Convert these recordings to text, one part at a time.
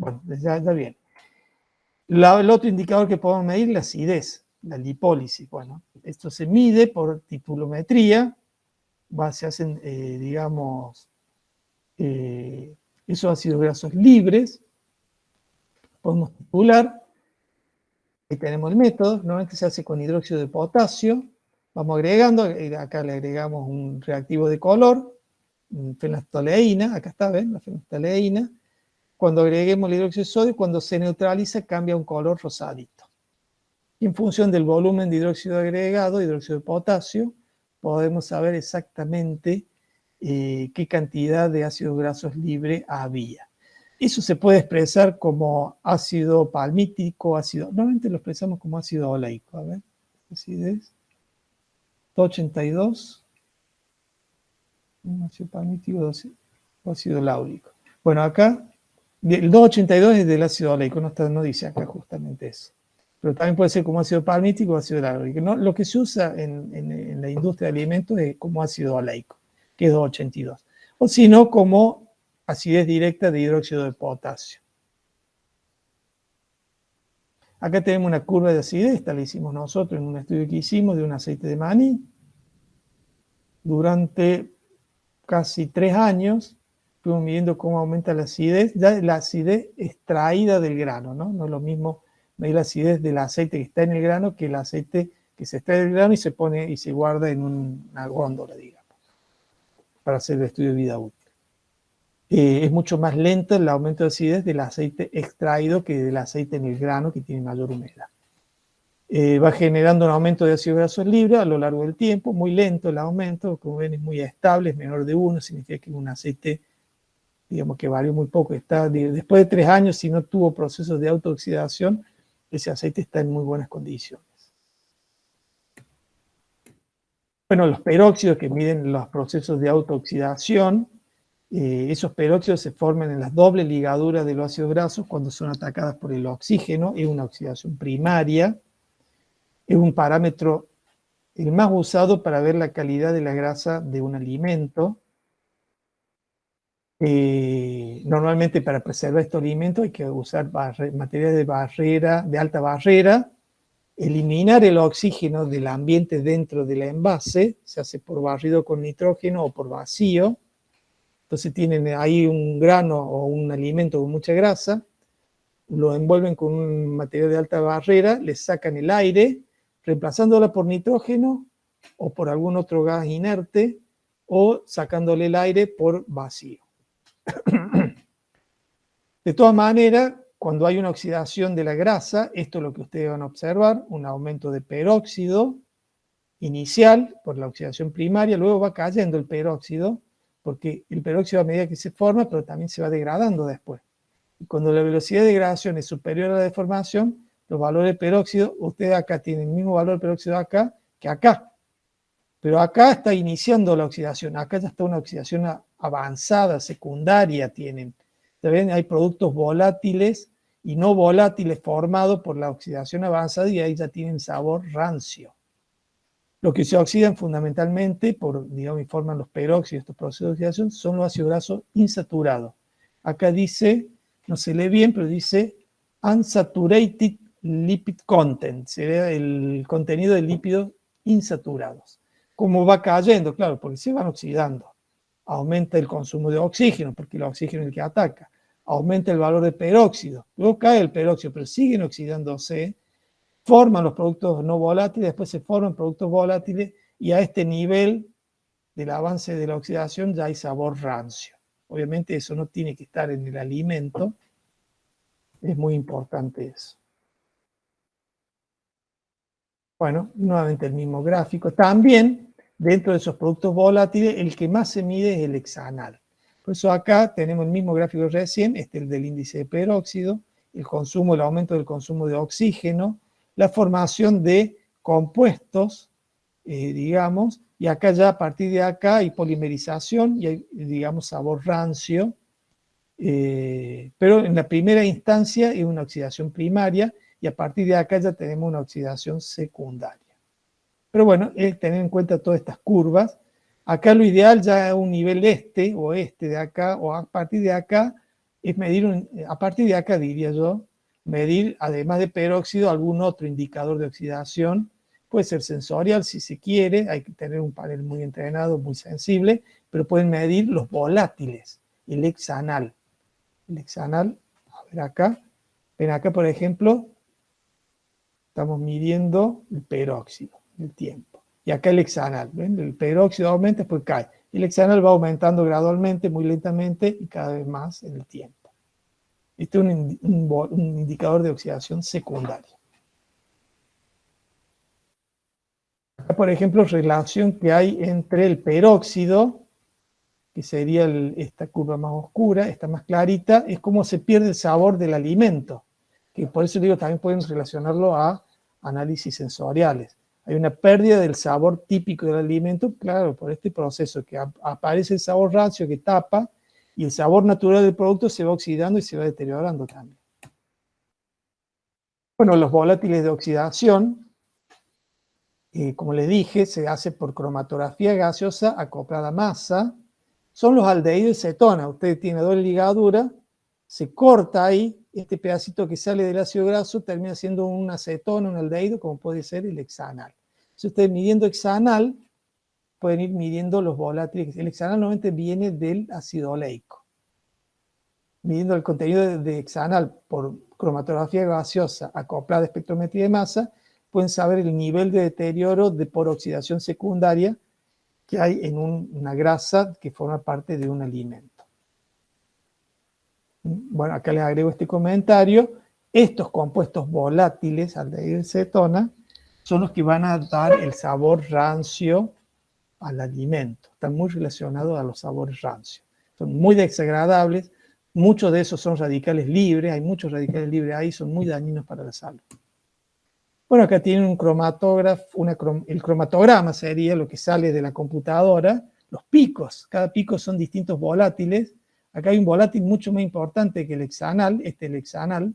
Bueno, ya bien. El otro indicador que podemos medir es la acidez, la lipólisis. Bueno, esto se mide por titulometría, se hacen, digamos, esos ácidos grasos libres, podemos titular, ahí tenemos el método, normalmente se hace con hidróxido de potasio, vamos agregando, acá le agregamos un reactivo de color, fenolftaleína, acá está, ¿ven? La fenolftaleína. Cuando agreguemos el hidróxido de sodio, cuando se neutraliza, cambia a un color rosadito. Y en función del volumen de hidróxido agregado, hidróxido de potasio, podemos saber exactamente qué cantidad de ácidos grasos libres había. Eso se puede expresar como ácido palmítico, normalmente lo expresamos como ácido oleico. A ver, acidez. 282. Ácido palmítico, ácido láurico. Bueno, acá, el 282 es del ácido oleico, no dice acá justamente eso. Pero también puede ser como ácido palmítico o ácido láurico. ¿No? Lo que se usa en la industria de alimentos es como ácido oleico, que es 282. O si no, como acidez directa de hidróxido de potasio. Acá tenemos una curva de acidez, esta la hicimos nosotros en un estudio que hicimos de un aceite de maní. Durante casi 3 años, estuvimos midiendo cómo aumenta la acidez, ya la acidez extraída del grano, ¿no? No es lo mismo medir la acidez del aceite que está en el grano que el aceite que se extrae del grano y se pone y se guarda en una góndola, digamos, para hacer el estudio de vida útil. Es mucho más lento el aumento de acidez del aceite extraído que del aceite en el grano, que tiene mayor humedad. Va generando un aumento de ácidos grasos libres a lo largo del tiempo, muy lento el aumento, como ven es muy estable, es menor de 1, significa que es un aceite, digamos que varió muy poco, después de 3 años, si no tuvo procesos de autooxidación, ese aceite está en muy buenas condiciones. Bueno, los peróxidos que miden los procesos de autooxidación, esos peróxidos se forman en las dobles ligaduras de los ácidos grasos cuando son atacadas por el oxígeno, es una oxidación primaria, es un parámetro el más usado para ver la calidad de la grasa de un alimento. Normalmente para preservar estos alimentos hay que usar materiales de barrera, de alta barrera, eliminar el oxígeno del ambiente dentro del envase, se hace por barrido con nitrógeno o por vacío. Entonces tienen ahí un grano o un alimento con mucha grasa, lo envuelven con un material de alta barrera, le sacan el aire, reemplazándola por nitrógeno o por algún otro gas inerte, o sacándole el aire por vacío. De todas maneras, cuando hay una oxidación de la grasa, esto es lo que ustedes van a observar, un aumento de peróxido inicial por la oxidación primaria, luego va cayendo el peróxido, porque el peróxido a medida que se forma, pero también se va degradando después. Y cuando la velocidad de degradación es superior a la deformación, los valores de peróxido, ustedes acá tienen el mismo valor de peróxido acá que acá. Pero acá está iniciando la oxidación, acá ya está una oxidación avanzada, secundaria tienen. ¿Ven? Hay productos volátiles y no volátiles formados por la oxidación avanzada y ahí ya tienen sabor rancio. Los que se oxidan fundamentalmente, digamos, y forman los peróxidos, estos procesos de oxidación, son los ácidos grasos insaturados. Acá dice, no se lee bien, pero dice unsaturated lipid content, sería el contenido de lípidos insaturados. ¿Cómo va cayendo? Claro, porque se van oxidando. Aumenta el consumo de oxígeno, porque el oxígeno es el que ataca. Aumenta el valor de peróxido. Luego cae el peróxido, pero siguen oxidándose. Forman los productos no volátiles, después se forman productos volátiles y a este nivel del avance de la oxidación ya hay sabor rancio. Obviamente eso no tiene que estar en el alimento. Es muy importante eso. Bueno, nuevamente el mismo gráfico. También, dentro de esos productos volátiles, el que más se mide es el hexanal. Por eso acá tenemos el mismo gráfico recién, el del índice de peróxido, el aumento del consumo de oxígeno, la formación de compuestos, digamos, y acá ya a partir de acá hay polimerización y hay, digamos, sabor rancio, pero en la primera instancia es una oxidación primaria y a partir de acá ya tenemos una oxidación secundaria. Pero bueno, es tener en cuenta todas estas curvas. Acá lo ideal ya es un nivel este o este de acá, o a partir de acá es medir, a partir de acá diría yo, medir, además de peróxido, algún otro indicador de oxidación. Puede ser sensorial si se quiere, hay que tener un panel muy entrenado, muy sensible, pero pueden medir los volátiles, el hexanal. El hexanal, a ver acá, ven acá por ejemplo, estamos midiendo el peróxido, el tiempo. Y acá el hexanal, ¿ven? El peróxido aumenta, después cae. El hexanal va aumentando gradualmente, muy lentamente y cada vez más en el tiempo. Este es un indicador de oxidación secundaria. Acá, por ejemplo, relación que hay entre el peróxido, que sería esta curva más oscura, esta más clarita, es cómo se pierde el sabor del alimento. Que por eso digo, también pueden relacionarlo a análisis sensoriales. Hay una pérdida del sabor típico del alimento, claro, por este proceso que aparece el sabor rancio que tapa y el sabor natural del producto se va oxidando y se va deteriorando también. Bueno, los volátiles de oxidación, como les dije, se hace por cromatografía gaseosa acoplada a masa. Son los aldehídos de cetona. Usted tiene doble ligadura, se corta ahí, este pedacito que sale del ácido graso termina siendo una acetona, un aldehído, como puede ser el hexanal. Si ustedes midiendo hexanal, pueden ir midiendo los volátiles. El hexanal normalmente viene del ácido oleico. Midiendo el contenido de hexanal por cromatografía gaseosa acoplada a espectrometría de masa, pueden saber el nivel de deterioro por oxidación secundaria que hay en una grasa que forma parte de un alimento. Bueno, acá les agrego este comentario. Estos compuestos volátiles, aldehído de cetona, son los que van a dar el sabor rancio al alimento. Están muy relacionados a los sabores rancios. Son muy desagradables. Muchos de esos son radicales libres. Hay muchos radicales libres ahí, son muy dañinos para la salud. Bueno, acá tienen un cromatógrafo, el cromatograma sería lo que sale de la computadora, los picos, cada pico son distintos volátiles. Acá hay un volátil mucho más importante que el hexanal, el hexanal.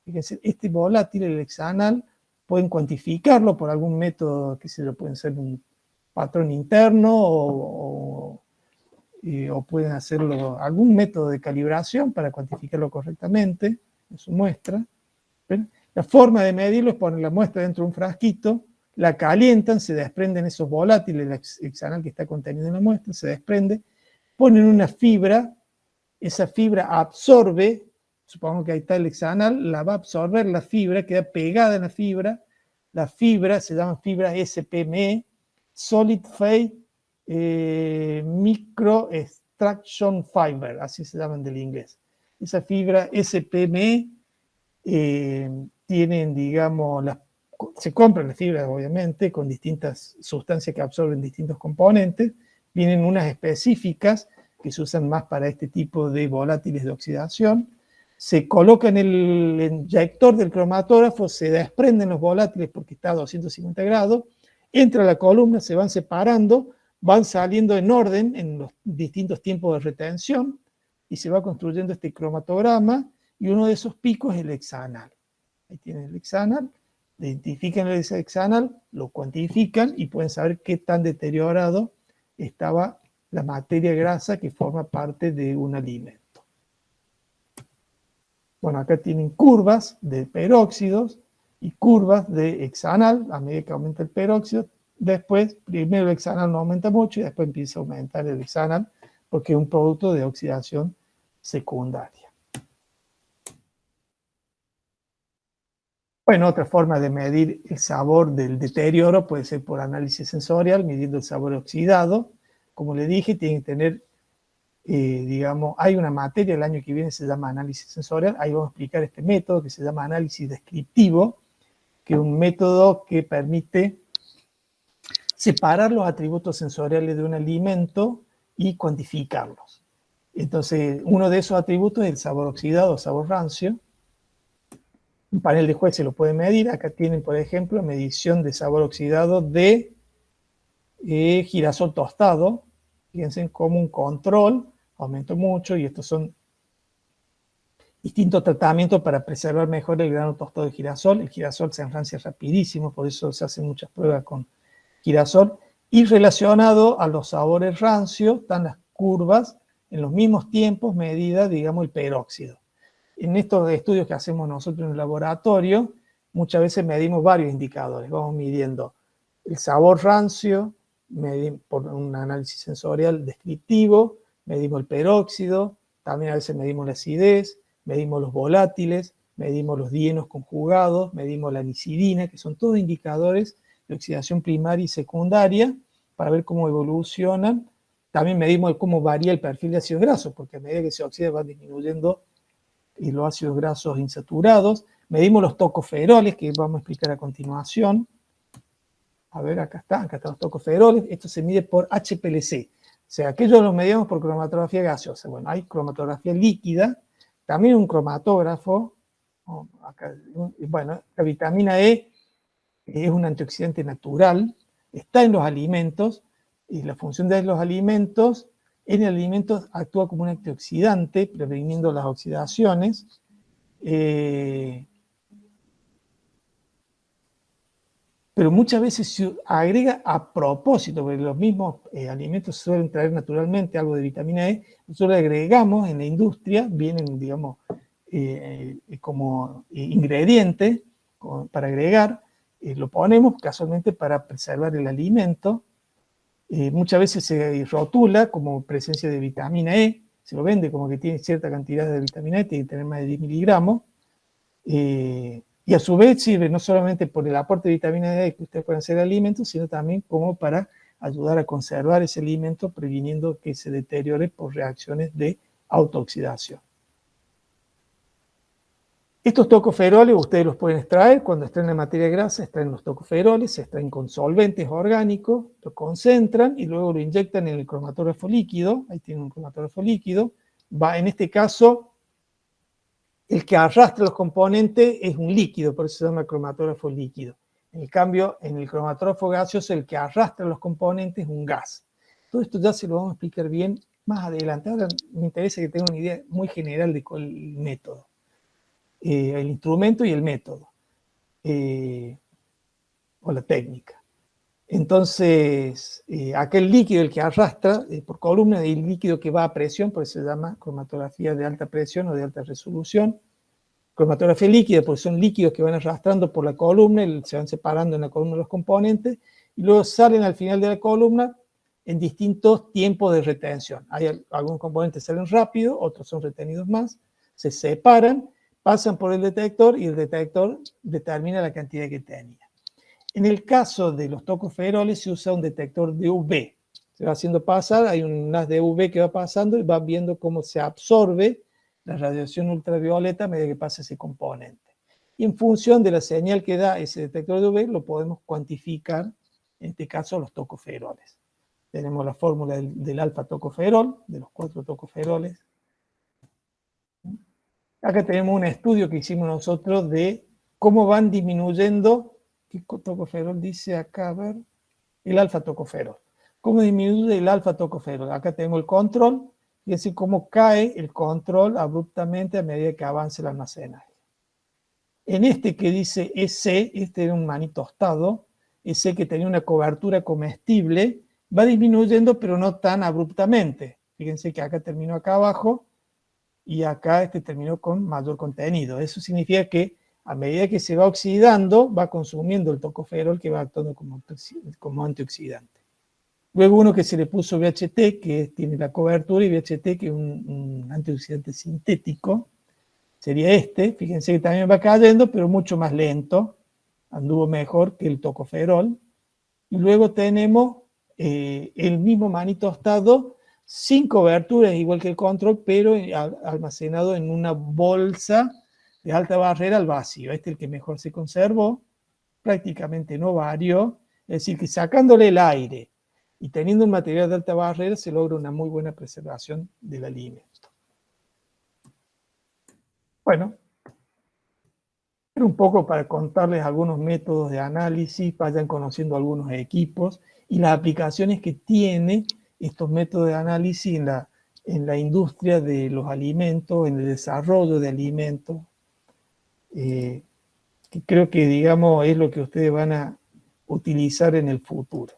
Fíjense, este volátil, el hexanal, pueden cuantificarlo por algún método, que se lo pueden ser un patrón interno o pueden hacerlo algún método de calibración para cuantificarlo correctamente en su muestra. ¿Ven? La forma de medirlo es poner la muestra dentro de un frasquito, la calientan, se desprenden esos volátiles, el hexanal que está contenido en la muestra, se desprende, ponen una fibra, esa fibra absorbe, supongamos que ahí está el hexanal, la va a absorber la fibra, queda pegada en la fibra se llama fibra SPME, Solid Phase Micro Extraction Fiber, así se llaman del inglés. Esa fibra SPME tienen, digamos, se compran las fibras, obviamente, con distintas sustancias que absorben distintos componentes. Vienen unas específicas que se usan más para este tipo de volátiles de oxidación. Se coloca en el inyector del cromatógrafo, se desprenden los volátiles porque está a 250 grados, entra a la columna, se van separando, van saliendo en orden en los distintos tiempos de retención y se va construyendo este cromatograma. Y uno de esos picos es el hexanal. Ahí tienen el hexanal, identifican el hexanal, lo cuantifican y pueden saber qué tan deteriorado estaba la materia grasa que forma parte de un alimento. Bueno, acá tienen curvas de peróxidos y curvas de hexanal, a medida que aumenta el peróxido. Después, primero el hexanal no aumenta mucho y después empieza a aumentar el hexanal porque es un producto de oxidación secundaria. Bueno, otra forma de medir el sabor del deterioro puede ser por análisis sensorial, midiendo el sabor oxidado. Como le dije, tienen que tener, digamos, hay una materia, el año que viene se llama análisis sensorial. Ahí vamos a explicar este método que se llama análisis descriptivo, que es un método que permite separar los atributos sensoriales de un alimento y cuantificarlos. Entonces, uno de esos atributos es el sabor oxidado o sabor rancio. Un panel de juez se lo puede medir. Acá tienen, por ejemplo, medición de sabor oxidado de girasol tostado. Fíjense como un control, aumentó mucho y estos son distintos tratamientos para preservar mejor el grano tostado de girasol. El girasol se enrancia rapidísimo, por eso se hacen muchas pruebas con girasol. Y relacionado a los sabores rancios están las curvas en los mismos tiempos medida, digamos, el peróxido. En estos estudios que hacemos nosotros en el laboratorio, muchas veces medimos varios indicadores. Vamos midiendo el sabor rancio, medimos por un análisis sensorial descriptivo, medimos el peróxido, también a veces medimos la acidez, medimos los volátiles, medimos los dienos conjugados, medimos la nicidina, que son todos indicadores de oxidación primaria y secundaria, para ver cómo evolucionan. También medimos cómo varía el perfil de ácidos grasos, porque a medida que se oxida van disminuyendo los ácidos grasos insaturados. Medimos los tocoferoles, que vamos a explicar a continuación. A ver, acá están los tocoferoles. Esto se mide por HPLC. O sea, aquellos los medimos por cromatografía gaseosa. Bueno, hay cromatografía líquida, también un cromatógrafo. Bueno, la vitamina E es un antioxidante natural, está en los alimentos, y la función de los alimentos, en el alimento actúa como un antioxidante, previniendo las oxidaciones. Pero muchas veces se agrega a propósito, porque los mismos alimentos suelen traer naturalmente algo de vitamina E, nosotros le agregamos en la industria, vienen, digamos, como ingrediente para agregar, lo ponemos casualmente para preservar el alimento. Muchas veces se rotula como presencia de vitamina E, se lo vende como que tiene cierta cantidad de vitamina E, tiene que tener más de 10 miligramos, y a su vez sirve no solamente por el aporte de vitamina D que ustedes pueden hacer alimentos, sino también como para ayudar a conservar ese alimento, previniendo que se deteriore por reacciones de autooxidación. Estos tocoferoles ustedes los pueden extraer cuando extraen la materia grasa, extraen los tocoferoles, se extraen con solventes orgánicos, lo concentran y luego lo inyectan en el cromatógrafo líquido. Ahí tienen un cromatógrafo líquido. En este caso, el que arrastra los componentes es un líquido, por eso se llama cromatógrafo líquido. En cambio, en el cromatógrafo gaseoso, el que arrastra los componentes es un gas. Todo esto ya se lo vamos a explicar bien más adelante. Ahora me interesa que tengan una idea muy general de cuál es el método, el instrumento y el método, o la técnica. Entonces, aquel líquido, el que arrastra por columna, es el líquido que va a presión, por eso se llama cromatografía de alta presión o de alta resolución. Cromatografía líquida, porque son líquidos que van arrastrando por la columna, y se van separando en la columna los componentes, y luego salen al final de la columna en distintos tiempos de retención. Algunos componentes salen rápido, otros son retenidos más, se separan, pasan por el detector, y el detector determina la cantidad que tenía. En el caso de los tocoferoles se usa un detector de UV. Se va haciendo pasar, hay un haz de UV que va pasando y va viendo cómo se absorbe la radiación ultravioleta a medida que pasa ese componente. Y en función de la señal que da ese detector de UV, lo podemos cuantificar, en este caso, los tocoferoles. Tenemos la fórmula del alfa tocoferol, de los 4 tocoferoles. Acá tenemos un estudio que hicimos nosotros de cómo van disminuyendo. ¿Qué tocoferol dice acá? A ver, el alfa tocoferol. ¿Cómo disminuye el alfa tocoferol? Acá tenemos el control, y así cómo cae el control abruptamente a medida que avanza el almacenaje. En este que dice EC, este era un maní tostado, EC que tenía una cobertura comestible, va disminuyendo pero no tan abruptamente. Fíjense que acá terminó acá abajo, y acá este terminó con mayor contenido. Eso significa que a medida que se va oxidando, va consumiendo el tocoferol que va actuando como antioxidante. Luego uno que se le puso VHT, que tiene la cobertura, y VHT, que es un antioxidante sintético, sería este. Fíjense que también va cayendo, pero mucho más lento. Anduvo mejor que el tocoferol. Y luego tenemos el mismo maní tostado, sin cobertura, igual que el control, pero almacenado en una bolsa de alta barrera al vacío. Este es el que mejor se conservó, prácticamente no varió. Es decir, que sacándole el aire y teniendo un material de alta barrera se logra una muy buena preservación del alimento. Bueno, era un poco para contarles algunos métodos de análisis, vayan conociendo algunos equipos y las aplicaciones que tiene estos métodos de análisis en la industria de los alimentos, en el desarrollo de alimentos, que creo que, digamos, es lo que ustedes van a utilizar en el futuro.